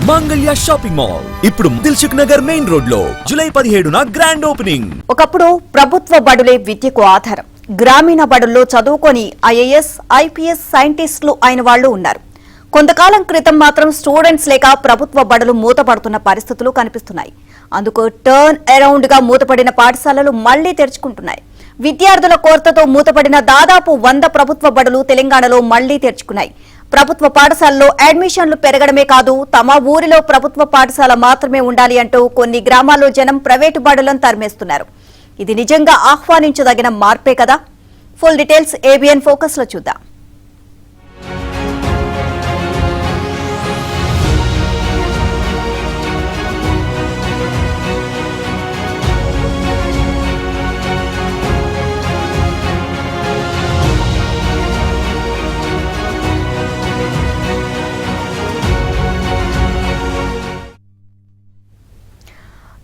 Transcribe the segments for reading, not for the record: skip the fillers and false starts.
Mangalya shopping mall ఇప్పుడు Dilsukh Nagar main road లో July 17న grand opening. ఒకప్పుడు ప్రభుత్వ బడులే విద్యకు ఆధారం. గ్రామీణ బడుల్లో చదువుకొని ఐఏఎస్, ఐపీఎస్ సైంటిస్టులు అయిన వాళ్లు ఉన్నారు. కొంతకాలం క్రితం మాత్రం స్టూడెంట్స్ లేక ప్రభుత్వ బడులు మూతపడుతున్న పరిస్థితులు కనిపిస్తున్నాయి. అందుకు టర్న్ అరౌండ్ గా మూతపడిన పాఠశాలలు మళ్లీ తెరుచుకుంటున్నాయి. విద్యార్థుల కొరతతో మూతపడిన దాదాపు 100 ప్రభుత్వ బడులు తెలంగాణలో మళ్లీ తెరుచుకున్నాయి. ప్రభుత్వ పాఠశాలలో అడ్మిషన్లు పెరగడమే కాదు, తమ ఊరిలో ప్రభుత్వ పాఠశాల మాత్రమే ఉండాలి అంటూ కొన్ని గ్రామాల్లో జనం ప్రైవేటు బడులను తరిమేస్తున్నారు. ఇది నిజంగా ఆహ్వానించదగిన మార్పే కదా? ఫుల్ డీటెయిల్స్ ఏబిఎన్ ఫోకస్ లో చూద్దాం.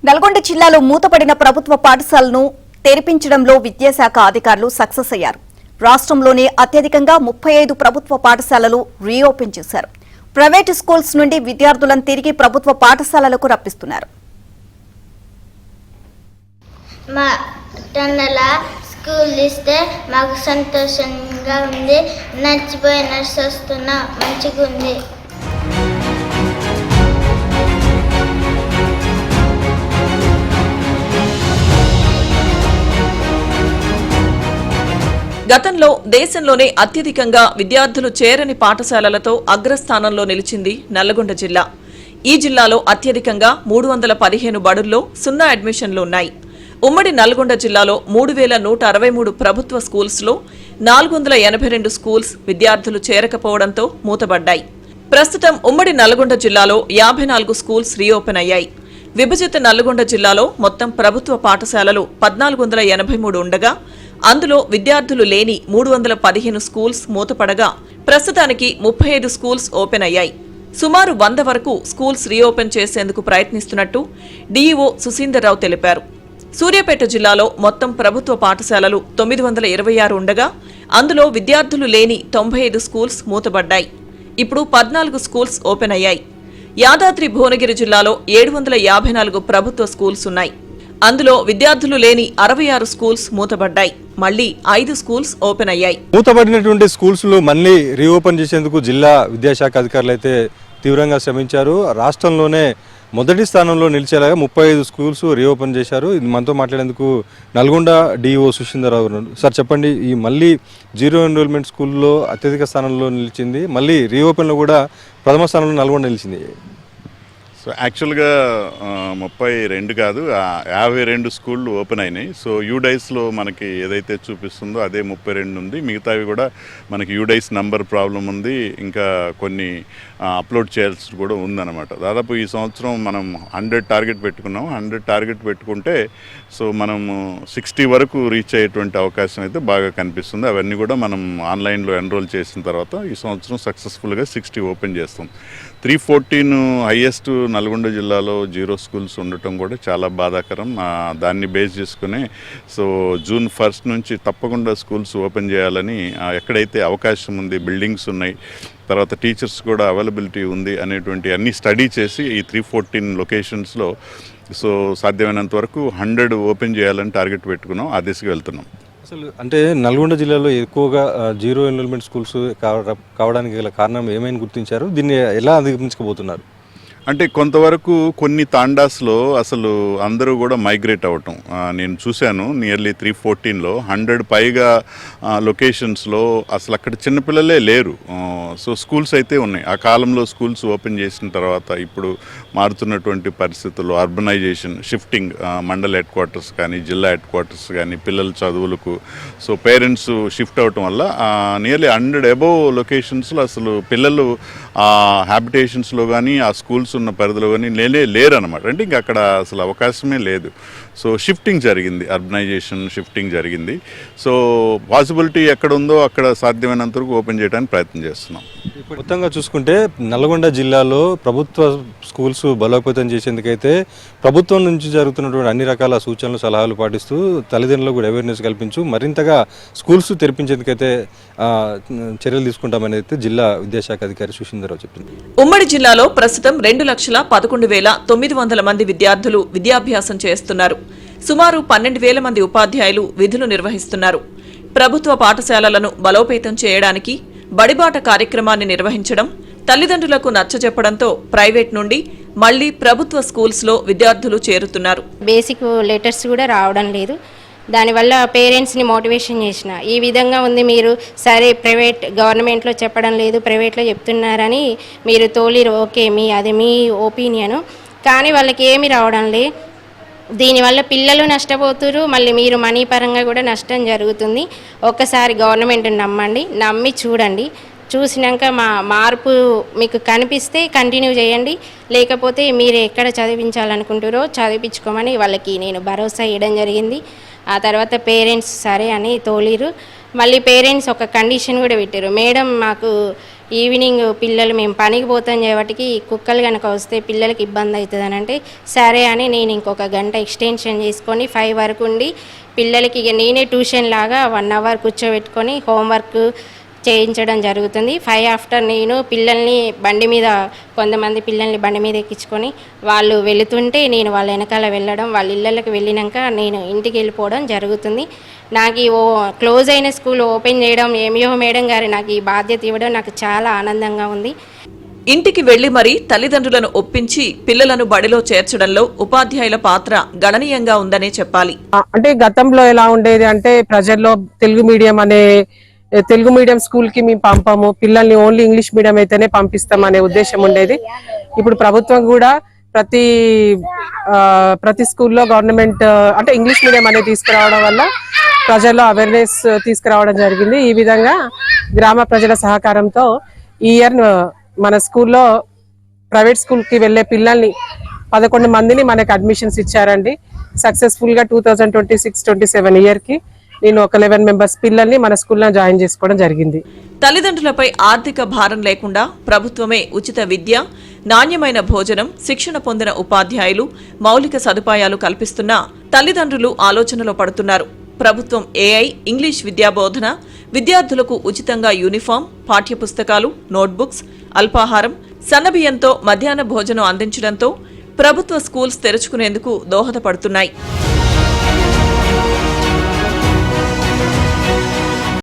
నల్గొండ జిల్లాలో మూతపడిన ప్రభుత్వ పాఠశాలను తెరిపించడంలో విద్యాశాఖ అధికారులు సక్సెస్ అయ్యారు. రాష్ట్రంలోనే అత్యధికంగా 35 ప్రభుత్వ పాఠశాలలు రీఓపెన్ చేశారు. ప్రైవేటు స్కూల్స్ నుండి విద్యార్థులను తిరిగి ప్రభుత్వ పాఠశాలలకు రప్పిస్తున్నారు. మా టన్నల స్కూల్ ఇస్తే మాకు సంతోషంగా ఉంది. నచ్చిపోయి నర్స్ వస్తున్నా మంచిగా ఉంది. గతంలో దేశంలోనే అత్యధికంగా విద్యార్థులు చేరని పాఠశాలలతో అగ్రస్థానంలో నిలిచింది నల్లగొండ జిల్లా. ఈ జిల్లాలో అత్యధికంగా 315 బడుల్లో 0 అడ్మిషన్లు ఉన్నాయి. ఉమ్మడి నల్గొండ జిల్లాలో 3163 ప్రభుత్వ స్కూల్స్లో 482 స్కూల్స్ విద్యార్థులు చేరకపోవడంతో మూతబడ్డాయి. ప్రస్తుతం ఉమ్మడి నల్గొండ జిల్లాలో 54 స్కూల్స్ రీఓపెన్ అయ్యాయి. విభజిత నల్గొండ జిల్లాలో మొత్తం ప్రభుత్వ పాఠశాలలు 1483 ఉండగా అందులో విద్యార్థులు లేని 315 స్కూల్స్ మూతపడగా ప్రస్తుతానికి 35 స్కూల్స్ ఓపెన్ అయ్యాయి. సుమారు 100 వరకు స్కూల్స్ రీఓపెన్ చేసేందుకు ప్రయత్నిస్తున్నట్టు డీఈఓ సుశీందర్రావు తెలిపారు. సూర్యాపేట జిల్లాలో మొత్తం ప్రభుత్వ పాఠశాలలు 926 ఉండగా అందులో విద్యార్థులు లేని 95 స్కూల్స్ మూతపడ్డాయి. ఇప్పుడు 14 స్కూల్స్ ఓపెన్ అయ్యాయి. యాదాద్రి భువనగిరి జిల్లాలో 754 ప్రభుత్వ స్కూల్స్ ఉన్నాయి. అందులో విద్యార్థులు లేని 66 స్కూల్స్ మూతబడ్డాయి. మళ్లీ 5 స్కూల్స్ ఓపెన్ అయ్యాయి. మూతబడినటువంటి స్కూల్స్ లో మళ్లీ రీఓపెన్ చేసేందుకు జిల్లా విద్యాశాఖ అధికారులు అయితే తీవ్రంగా శ్రమించారు. రాష్ట్రంలోనే మొదటి స్థానంలో నిలిచేలాగా 35 స్కూల్స్ రీఓపెన్ చేశారు. ఇది మనతో మాట్లాడేందుకు నల్గొండ డీఓ సుశీందర్రావు. సార్ చెప్పండి, ఈ మళ్ళీ జీరో ఎన్రోల్మెంట్ స్కూల్లో అత్యధిక స్థానంలో నిలిచింది, మళ్ళీ రీఓపెన్లో కూడా ప్రథమ స్థానంలో నల్గొండ నిలిచింది. సో యాక్చువల్గా 32 కాదు, 52 స్కూళ్ళు ఓపెన్ అయినాయి. సో యూడైస్లో మనకి ఏదైతే చూపిస్తుందో అదే 32 ఉంది. మిగతావి కూడా మనకి యూడైస్ నంబర్ ప్రాబ్లం ఉంది, ఇంకా కొన్ని అప్లోడ్ చేయాల్సి కూడా ఉందన్నమాట. దాదాపు ఈ సంవత్సరం మనం 100 టార్గెట్ పెట్టుకున్నాం. 100 టార్గెట్ పెట్టుకుంటే సో మనము 60 వరకు రీచ్ అయ్యేటువంటి అవకాశం అయితే బాగా కనిపిస్తుంది. అవన్నీ కూడా మనం ఆన్లైన్లో ఎన్రోల్ చేసిన తర్వాత ఈ సంవత్సరం సక్సెస్ఫుల్గా 60 ఓపెన్ చేస్తాం. 314 హైయెస్ట్ నల్గొండ జిల్లాలో 0 స్కూల్స్ ఉండటం కూడా చాలా బాధాకరం. దాన్ని బేస్ చేసుకుని సో జూన్ 1 నుంచి తప్పకుండా స్కూల్స్ ఓపెన్ చేయాలని, ఎక్కడైతే అవకాశం ఉంది, బిల్డింగ్స్ ఉన్నాయి, తర్వాత టీచర్స్ కూడా అవైలబిలిటీ ఉంది అనేటువంటి అన్ని స్టడీ చేసి ఈ 314 లొకేషన్స్లో సో సాధ్యమైనంత వరకు 100 ఓపెన్ చేయాలని టార్గెట్ పెట్టుకున్నాం. ఆ దిశగా వెళ్తున్నాం. అసలు అంటే నల్గొండ జిల్లాలో ఎక్కువగా జీరో ఎన్రోల్మెంట్ స్కూల్స్ కావడానికి గల కారణం ఏమైనా గుర్తించారు? దీన్ని ఎలా అధిగమించబోతున్నారు? అంటే కొంతవరకు కొన్ని తాండాస్లో అసలు అందరూ కూడా మైగ్రేట్ అవ్వటం నేను చూశాను. నియర్లీ 314లో 100 పైగా లొకేషన్స్లో అసలు అక్కడ చిన్నపిల్లలే లేరు. సో స్కూల్స్ అయితే ఉన్నాయి. ఆ కాలంలో స్కూల్స్ ఓపెన్ చేసిన తర్వాత ఇప్పుడు మారుతున్నటువంటి పరిస్థితుల్లో urbanisation, shifting, mandal headquarters కానీ జిల్లా హెడ్ క్వార్టర్స్ కానీ పిల్లల చదువులకు సో పేరెంట్స్ షిఫ్ట్ అవ్వటం వల్ల నియర్లీ 100 అబోవ్ లొకేషన్స్లో అసలు పిల్లలు ఆ హ్యాబిటేషన్స్లో కానీ ఆ స్కూల్స్ ఉన్న పరిధిలో కానీ లేరు అనమాట. అంటే ఇంకా అక్కడ అసలు అవకాశమే లేదు. సో షిఫ్టింగ్ జరిగింది, అర్బనైజేషన్ షిఫ్టింగ్ జరిగింది. సో పాసిబిలిటీ ఎక్కడ ఉందో అక్కడ సాధ్యమైనంత వరకు ఓపెన్ చేయడానికి ప్రయత్నం చేస్తున్నాం. మొత్తంగా చూసుకుంటే నల్గొండ జిల్లాలో ప్రభుత్వ స్కూల్స్ బలోపేతం చేసేందుకైతే ప్రభుత్వం నుంచి జరుగుతున్నటువంటి అన్ని రకాల సూచనలు సలహాలు పాటిస్తూ తల్లిదండ్రులకు కూడా అవేర్నెస్ కల్పించు మరింతగా స్కూల్స్ తెరిపించేందుకైతే చర్యలు తీసుకుంటామని అయితే జిల్లా విద్యాశాఖ అధికారి సుశీందర్రావు చెప్పింది. ఉమ్మడి జిల్లాలో ప్రస్తుతం 2 2,11,900 మంది విద్యార్థులు విద్యాభ్యాసం చేస్తున్నారు. సుమారు 12,000 మంది ఉపాధ్యాయులు విధులు నిర్వహిస్తున్నారు. ప్రభుత్వ పాఠశాలలను బలోపేతం చేయడానికి బడిబాట కార్యక్రమాన్ని నిర్వహించడం, తల్లిదండ్రులకు నచ్చజెప్పడంతో ప్రైవేట్ నుండి మళ్లీ ప్రభుత్వ స్కూల్స్లో విద్యార్థులు చేరుతున్నారు. బేసిక్ లెటర్స్ కూడా రావడం లేదు. దానివల్ల పేరెంట్స్ని మోటివేషన్ చేసిన ఈ విధంగా ఉంది, మీరు సరే ప్రైవేట్ గవర్నమెంట్లో చెప్పడం లేదు ప్రైవేట్లో చెప్తున్నారని మీరు తోలిరు, ఓకే అది మీ ఒపీనియను, కానీ వాళ్ళకి ఏమి రావడం లే. దీనివల్ల పిల్లలు నష్టపోతున్నారు, మళ్ళీ మీరు మనీ పరంగా కూడా నష్టం జరుగుతుంది. ఒక్కసారి గవర్నమెంట్ని నమ్మండి, నమ్మి చూడండి. చూసినాక మార్పు మీకు కనిపిస్తే కంటిన్యూ చేయండి, లేకపోతే మీరు ఎక్కడ చదివించాలనుకుంటారో చదివించుకోమని వాళ్ళకి నేను భరోసా ఇవ్వడం జరిగింది. ఆ తర్వాత పేరెంట్స్ సరే అని తోలిరు. మళ్ళీ పేరెంట్స్ ఒక కండిషన్ కూడా పెట్టారు, మేడం మాకు ఈవినింగ్ పిల్లలు మేము పనికి పోతాం చేయబట్టికి కుక్కలు కనుక వస్తే పిల్లలకి ఇబ్బంది అవుతుంది అని అంటే సరే అని నేను ఇంకొక గంట ఎక్స్టెన్షన్ చేసుకొని 5 వరకు ఉండి పిల్లలకి నేనే ట్యూషన్ లాగా 1 అవర్ కూర్చోబెట్టుకొని హోంవర్క్ చేయించడం జరుగుతుంది. 5 ఆఫ్టర్ నేను పిల్లల్ని బండి మీద, కొంతమంది పిల్లల్ని బండి మీద ఎక్కించుకొని వాళ్ళు వెళుతుంటే నేను వాళ్ళ వెనకాల వెళ్ళడం, వాళ్ళ ఇళ్ళకి వెళ్ళినాక నేను ఇంటికి వెళ్ళిపోవడం జరుగుతుంది. నాకు ఈ క్లోజ్ అయిన స్కూల్ ఓపెన్ చేయడం, ఏమియో మేడం గారు నాకు ఈ బాధ్యత ఇవ్వడం నాకు చాలా ఆనందంగా ఉంది. ఇంటికి వెళ్లి మరీ తల్లిదండ్రులను ఒప్పించి పిల్లలను బడిలో చేర్చడంలో ఉపాధ్యాయుల పాత్ర గణనీయంగా ఉందనే చెప్పాలి. అంటే గతంలో ఎలా ఉండేది అంటే ప్రజల్లో తెలుగు మీడియం స్కూల్ కి మేము పంపము, పిల్లల్ని ఓన్లీ ఇంగ్లీష్ మీడియం అయితేనే పంపిస్తాం అనే ఉద్దేశం ఉండేది. ఇప్పుడు ప్రభుత్వం కూడా ప్రతి స్కూల్లో గవర్నమెంట్ అంటే ఇంగ్లీష్ మీడియం అనేది తీసుకురావడం వల్ల ప్రజల్లో అవేర్నెస్ తీసుకురావడం జరిగింది. ఈ విధంగా గ్రామ ప్రజల సహకారంతో ఈ ఇయర్ మన స్కూల్లో ప్రైవేట్ స్కూల్ కి వెళ్లే పిల్లల్ని 11 మందిని మనకు అడ్మిషన్స్ ఇచ్చారండి. సక్సెస్ఫుల్ గా 2026-27 ఇయర్ కి నేను ఒక 11 మెంబర్స్ పిల్లల్ని మన స్కూల్లో జాయిన్ చేసుకోవడం జరిగింది. తల్లిదండ్రులపై ఆర్థిక భారం లేకుండా ప్రభుత్వమే ఉచిత విద్య, నాణ్యమైన భోజనం, శిక్షణ పొందిన ఉపాధ్యాయులు, మౌలిక సదుపాయాలు కల్పిస్తున్నా తల్లిదండ్రులు ఆలోచనలో పడుతున్నారు. ప్రభుత్వం AI ఇంగ్లీష్ విద్యా బోధన, విద్యార్థులకు ఉచితంగా యూనిఫామ్, పాఠ్యపుస్తకాలు, నోట్బుక్స్, అల్పాహారం, సన్నబియ్యంతో మధ్యాహ్న భోజనం అందించడంతో ప్రభుత్వ స్కూల్స్ తెరుచుకునేందుకు దోహదపడుతున్నాయి.